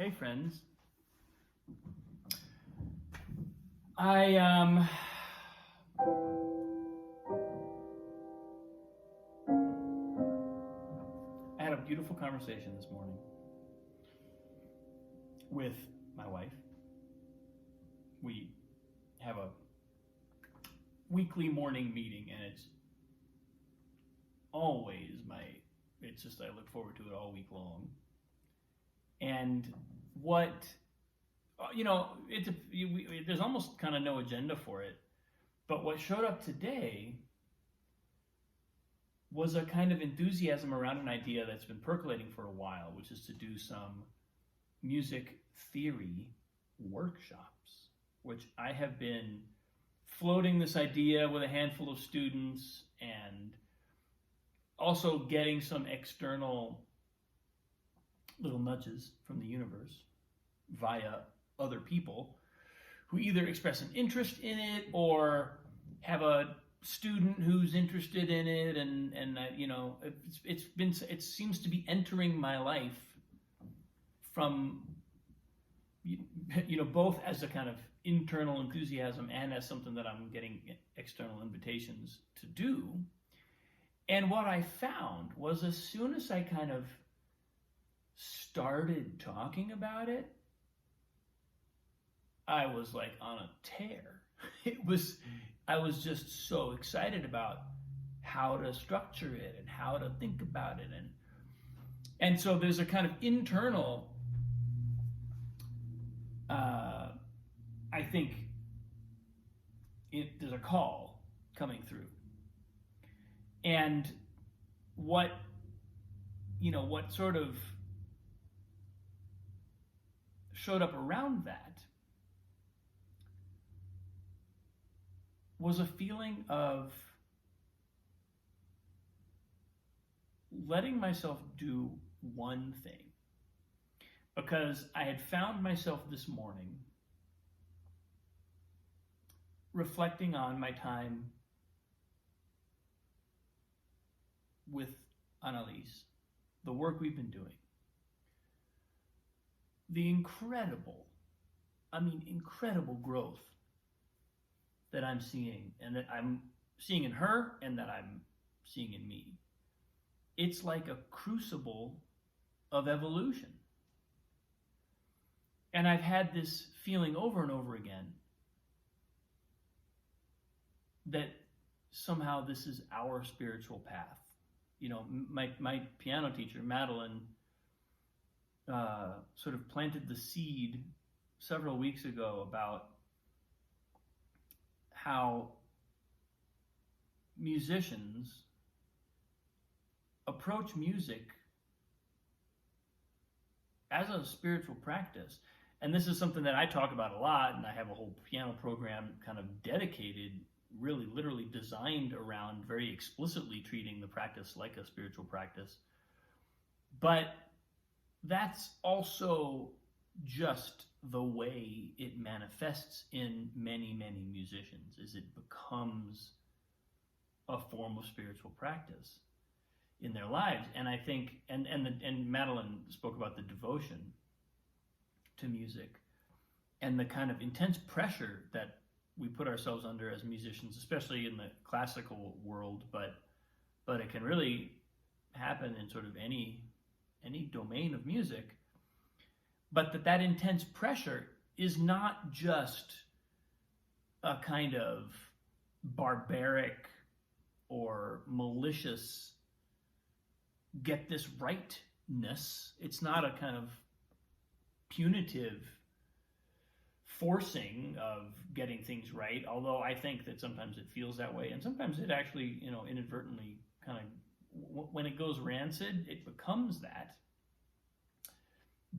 Hey friends, I had a beautiful conversation this morning with my wife. We have a weekly morning meeting, and it's just I look forward to it all week long. And what there's almost kind of no agenda for it, but what showed up today was a kind of enthusiasm around an idea that's been percolating for a while, which is to do some music theory workshops, which I have been floating this idea with a handful of students and also getting some external little nudges from the universe via other people who either express an interest in it or have a student who's interested in it, and it seems to be entering my life from both as a kind of internal enthusiasm and as something that I'm getting external invitations to do. And what I found was, as soon as I kind of started talking about it, I was like on a tear. I was just so excited about how to structure it and how to think about it, and so there's a kind of internal I think there's a call coming through, and what sort of showed up around that was a feeling of letting myself do one thing, because I had found myself this morning reflecting on my time with Annalise, the work we've been doing, the incredible growth that I'm seeing, and that I'm seeing in her, and that I'm seeing in me. It's like a crucible of evolution. And I've had this feeling over and over again that somehow this is our spiritual path. My piano teacher, Madeline, sort of planted the seed several weeks ago about how musicians approach music as a spiritual practice. And this is something that I talk about a lot, and I have a whole piano program kind of dedicated, really literally designed around very explicitly treating the practice like a spiritual practice. But that's also just the way it manifests in many, many musicians, is it becomes a form of spiritual practice in their lives. And I think, and Madeline spoke about the devotion to music and the kind of intense pressure that we put ourselves under as musicians, especially in the classical world, but it can really happen in sort of any domain of music. But that intense pressure is not just a kind of barbaric or malicious get this rightness. It's not a kind of punitive forcing of getting things right, although I think that sometimes it feels that way, and sometimes it actually, inadvertently kind of, when it goes rancid, it becomes that.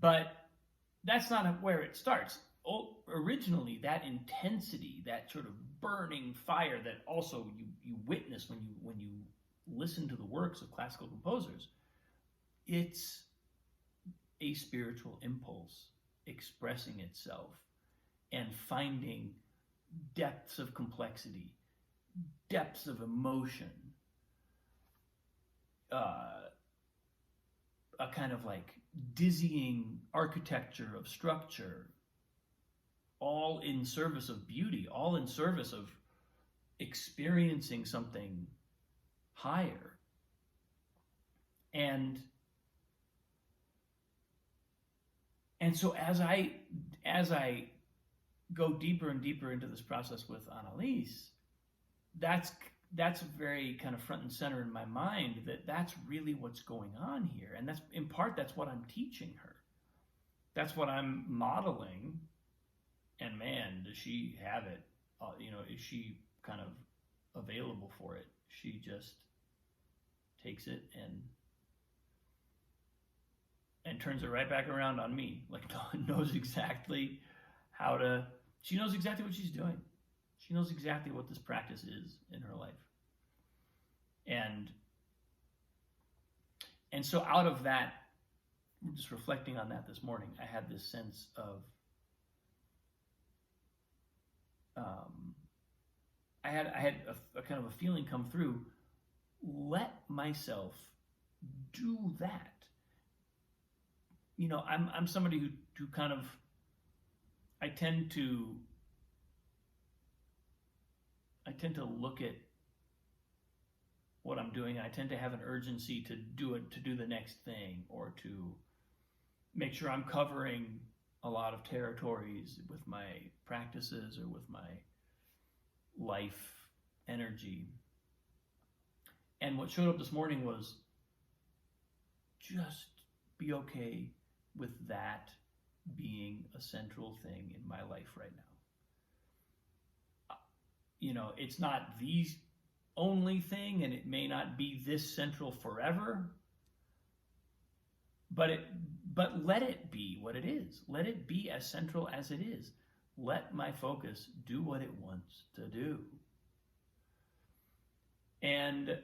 But that's not where it starts. Originally, that intensity, that sort of burning fire that also you witness when you listen to the works of classical composers, it's a spiritual impulse expressing itself and finding depths of complexity, depths of emotion, a kind of like dizzying architecture of structure, all in service of beauty, all in service of experiencing something higher. And so as I go deeper and deeper into this process with Annalise, that's very kind of front and center in my mind, that's really what's going on here. And that's in part, that's what I'm teaching her. That's what I'm modeling. And man, does she have it, is she kind of available for it? She just takes it and turns it right back around on me. Like, knows exactly she knows exactly what she's doing. She knows exactly what this practice is in her life. And so out of that, just reflecting on that this morning, I had this sense of, I had a kind of a feeling come through, let myself do that. I'm somebody who kind of, I tend to look at what I'm doing, and I tend to have an urgency to do the next thing, or to make sure I'm covering a lot of territories with my practices or with my life energy. And what showed up this morning was just be okay with that being a central thing in my life right now. It's not the only thing, and it may not be this central forever, but let it be what it is. Let it be as central as it is. Let my focus do what it wants to do. And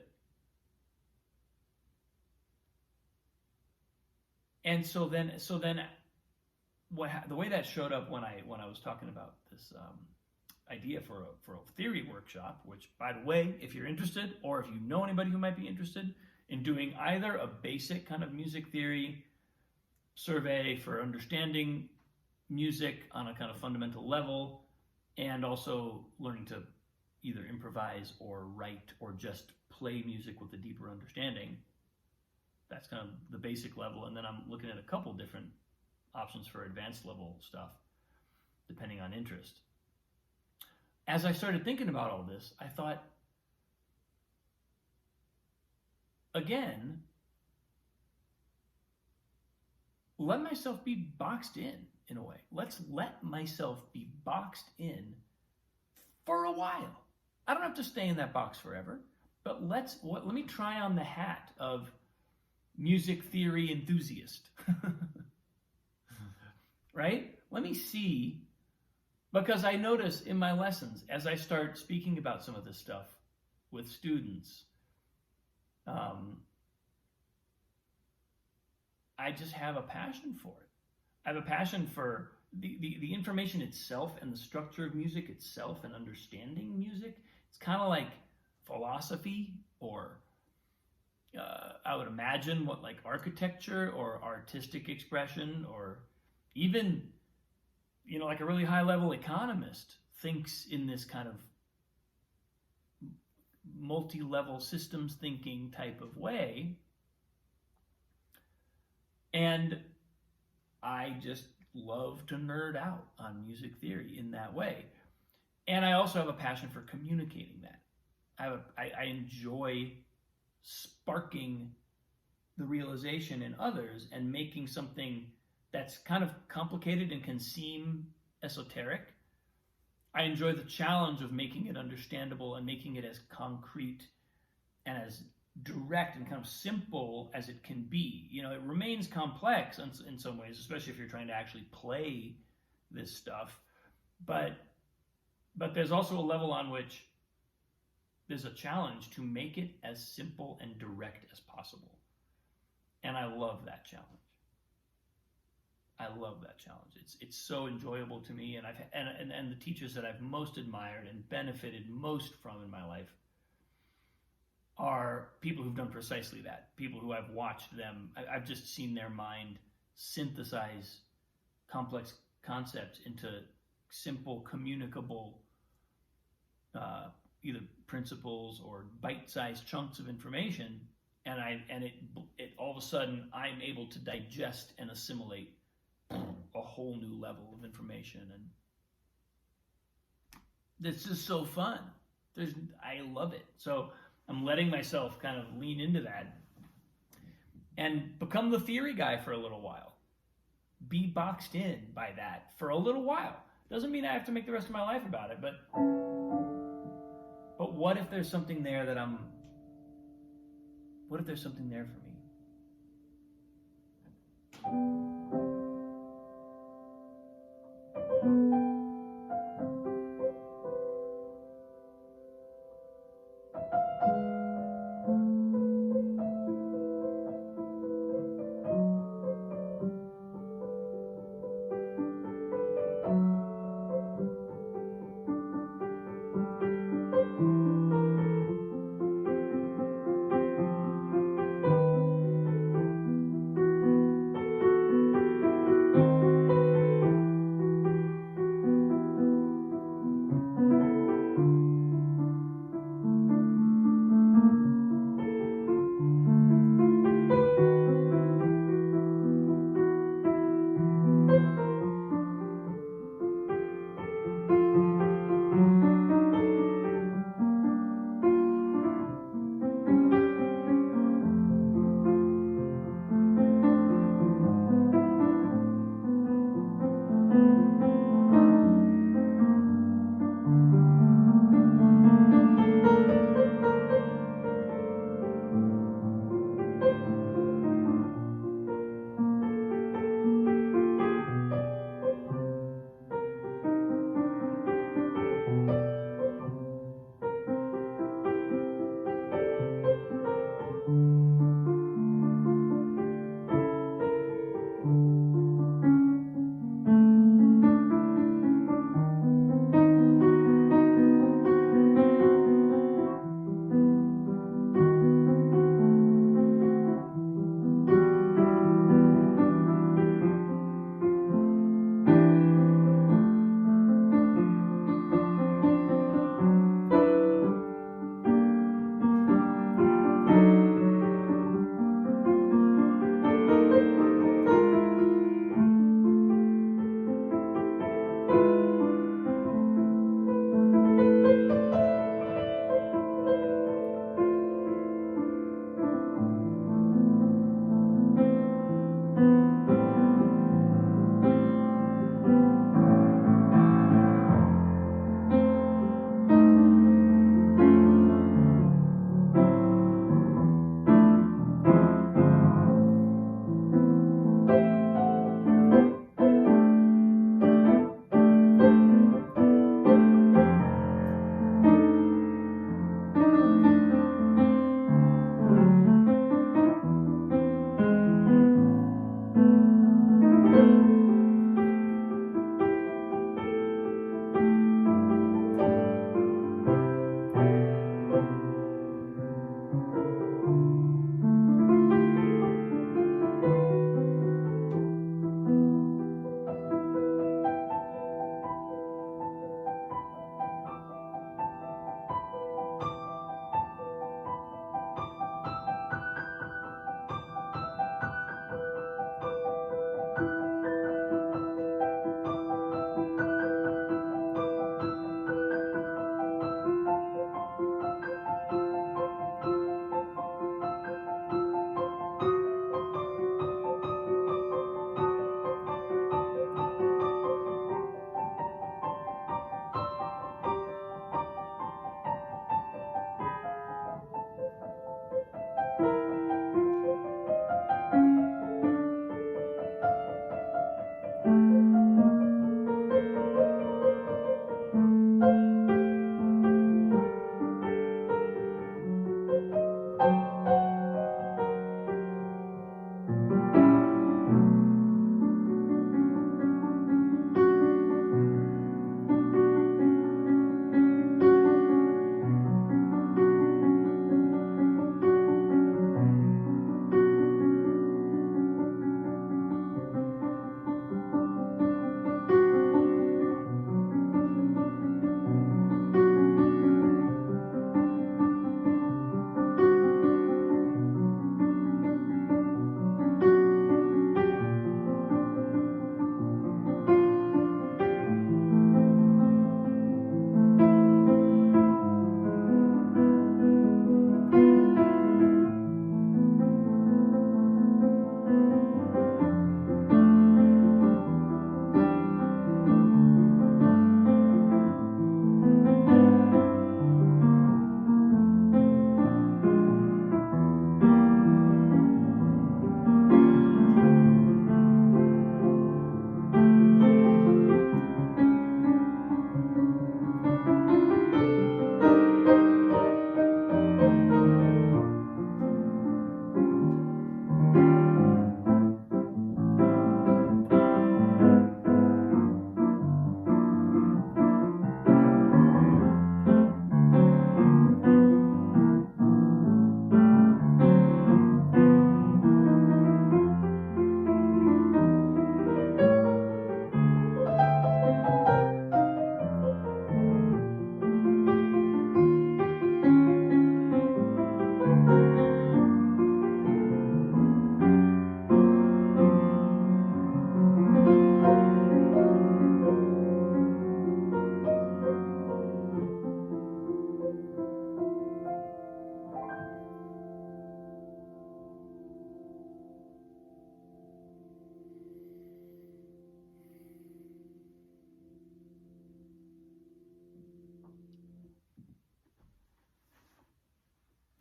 so then the way that showed up when I was talking about this idea for a theory workshop, which, by the way, if you're interested, or if you know anybody who might be interested in doing either a basic kind of music theory survey for understanding music on a kind of fundamental level, and also learning to either improvise or write or just play music with a deeper understanding, that's kind of the basic level. And then I'm looking at a couple different options for advanced level stuff, depending on interest. As I started thinking about all this, I thought, again, let myself be boxed in a way. Let's let myself be boxed in for a while. I don't have to stay in that box forever, but let me try on the hat of music theory enthusiast. Right? Let me see, because I notice in my lessons, as I start speaking about some of this stuff with students, I just have a passion for it. I have a passion for the information itself and the structure of music itself and understanding music. It's kind of like philosophy, or I would imagine what like architecture or artistic expression, or even, like a really high level economist thinks in this kind of multi-level systems thinking type of way. And I just love to nerd out on music theory in that way. And I also have a passion for communicating that. I enjoy sparking the realization in others and making something that's kind of complicated and can seem esoteric. I enjoy the challenge of making it understandable and making it as concrete and as direct and kind of simple as it can be. It remains complex in some ways, especially if you're trying to actually play this stuff. But there's also a level on which there's a challenge to make it as simple and direct as possible. And I love that challenge. I love that challenge. It's so enjoyable to me, and the teachers that I've most admired and benefited most from in my life are people who've done precisely that. People who I've watched them. I've just seen their mind synthesize complex concepts into simple, communicable, either principles or bite-sized chunks of information, and it all of a sudden I'm able to digest and assimilate a whole new level of information, and this is so fun. I love it. So I'm letting myself kind of lean into that and become the theory guy for a little while. Be boxed in by that for a little while. Doesn't mean I have to make the rest of my life about it, but what if there's something there what if there's something there for me?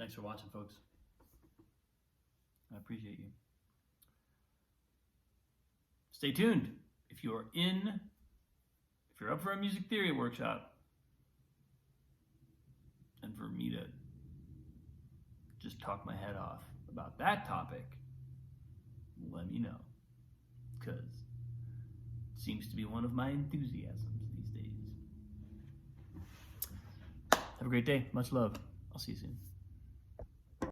Thanks for watching, folks. I appreciate you. Stay tuned. If you're up for a music theory workshop, and for me to just talk my head off about that topic, let me know, because it seems to be one of my enthusiasms these days. Have a great day. Much love. I'll see you soon.